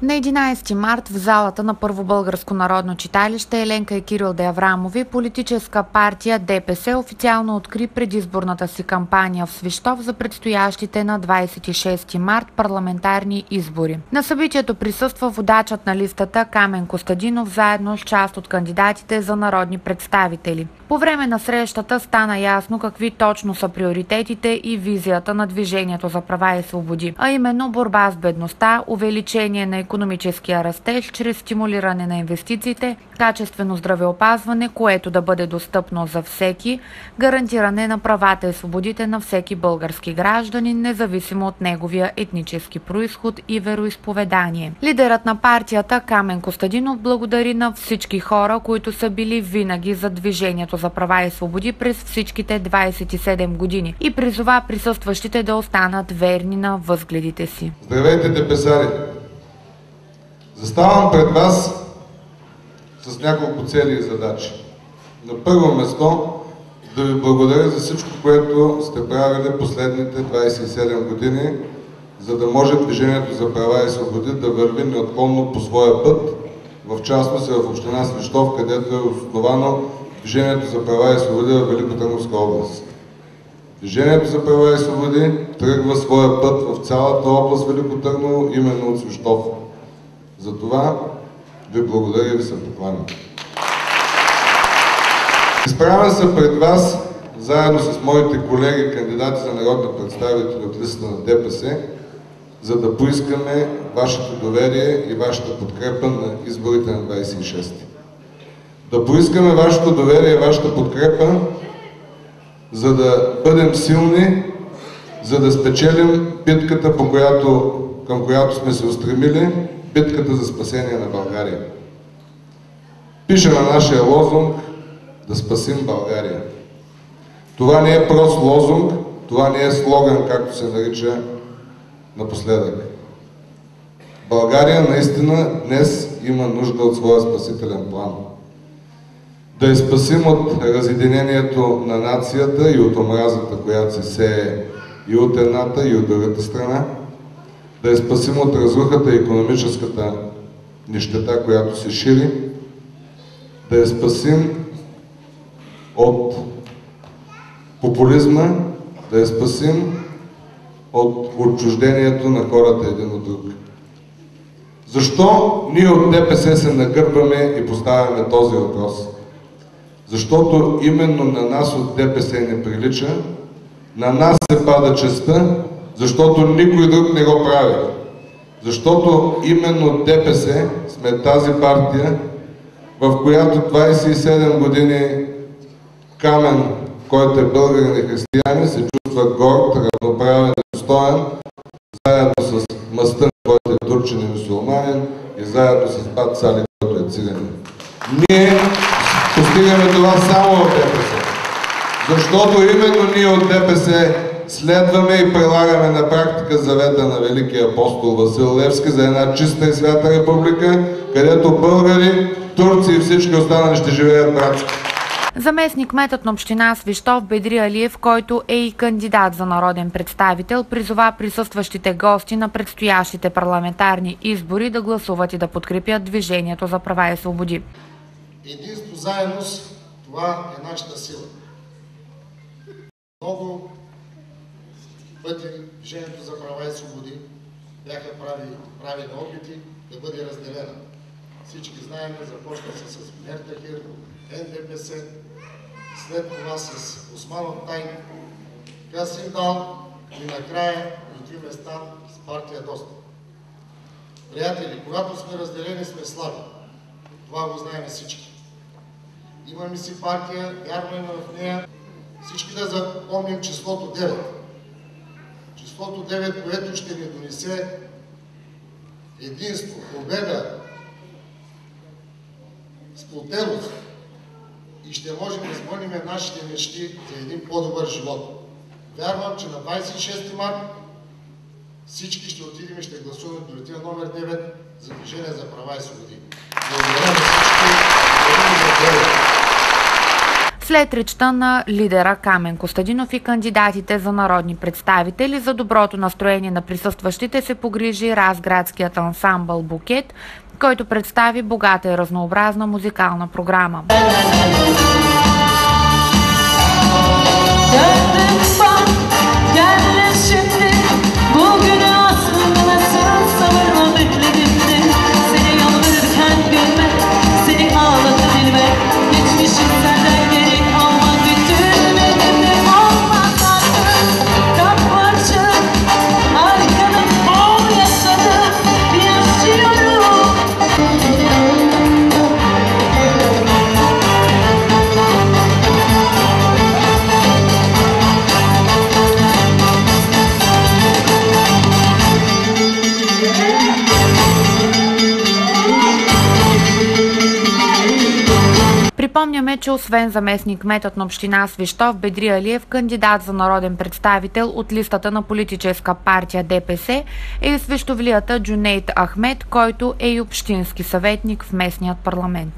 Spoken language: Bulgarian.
На 11 март в залата на Първо българско народно читалище Еленка и Кирил Деаврамови политическа партия ДПС официално откри предизборната си кампания в Свищов за предстоящите на 26 март парламентарни избори. На събитието присъства водачът на листата Камен Костадинов заедно с част от кандидатите за народни представители. По време на срещата стана ясно какви точно са приоритетите и визията на Движението за права и свободи, а именно борба с бедността, увеличение на икономическия растеж чрез стимулиране на инвестициите, качествено здравеопазване, което да бъде достъпно за всеки, гарантиране на правата и свободите на всеки български гражданин, независимо от неговия етнически произход и вероизповедание. Лидерът на партията Камен Костадинов благодари на всички хора, които са били винаги за Движението за права и свободи през всичките 27 години и призова присъстващите да останат верни на възгледите си. Здравейте, депесари! Заставам пред вас с няколко цели и задачи. На първо место да ви благодаря за всичко, което сте правили последните 27 години, за да може Движението за права и свободи да върви неотклонно по своя път, в частност и в община Свищов, където е основано Движението за права и свободи в Великотърновска област. Движението за права и свободи тръгва своя път в цялата област Велико Търново, именно от Свищов. За това ви благодаря и ви се покланям. Изправям се пред вас, заедно с моите колеги, кандидати за народни представители от листата на ДПС, за да поискаме вашето доверие и вашата подкрепа на изборите на 26-ти. Да поискаме вашето доверие и вашата подкрепа, за да бъдем силни, за да спечелим битката, към която сме се устремили, битката за спасение на България. Пише на нашия лозунг да спасим България. Това не е прост лозунг, това не е слоган, както се нарича напоследък. България наистина днес има нужда от своя спасителен план. Да я спасим от разединението на нацията и от омразата, която се сее и от едната, и от другата страна. Да я спасим от разрухата и икономическата нищета, която се шири. Да я спасим от популизма, да я спасим от отчуждението на хората един от друг. Защо ние от ДПС се нагърбваме и поставяме този въпрос? Защото именно на нас от ДПС не прилича, на нас се пада честта, защото никой друг не го прави. Защото именно от ДПС сме тази партия, в която 27 години Камен, който е българин и християнин, се чувства горд, равноправен и достоен, заедно с Мъстън, който е турчин и мюсюлманин, и заедно с Бат Сали, който е циганин. Ние постигаме това само в ДПС. Защото именно ние от ДПС следваме и прилагаме на практика завета на великия апостол Васил Левски за една чиста и свята република, където българи, турци и всички останали ще живеят братски. Заместник-кметът на община Свищов Бедри Алиев, който е и кандидат за народен представител, призова присъстващите гости на предстоящите парламентарни избори да гласуват и да подкрепят Движението за права и свободи. Единство, заедност, това е нашата сила. Много пъти Движението за права и свободи бяха правени опити да бъде разделена. Всички знаем, започна се с Мертахир, НДПС, след това с Осман Оттай, Касимдал и накрая на 2 места с партия Доста. Приятели, когато сме разделени, сме слаби. Това го знаем всички. Имаме си партия, вярваме в нея. Всички да запомним числото 9. Числото 9, което ще ни донесе единство, победа, сплотеност и ще можем да изпълним нашите мечти за един по-добър живот. Вярвам, че на 26 март всички ще отидем и ще гласуваме бюлетина номер 9 за Движение за права и свободи. Благодаря на всички. След речта на лидера Камен Костадинов и кандидатите за народни представители, за доброто настроение на присъстващите се погрижи Разградският ансамбъл Букет, който представи богата и разнообразна музикална програма. Припомняме, че освен заместник-кметът на община Свищов Бедри Алиев, кандидат за народен представител от листата на политическа партия ДПС, е и свищовлията Джунейд Ахмед, който е и общински съветник в местният парламент.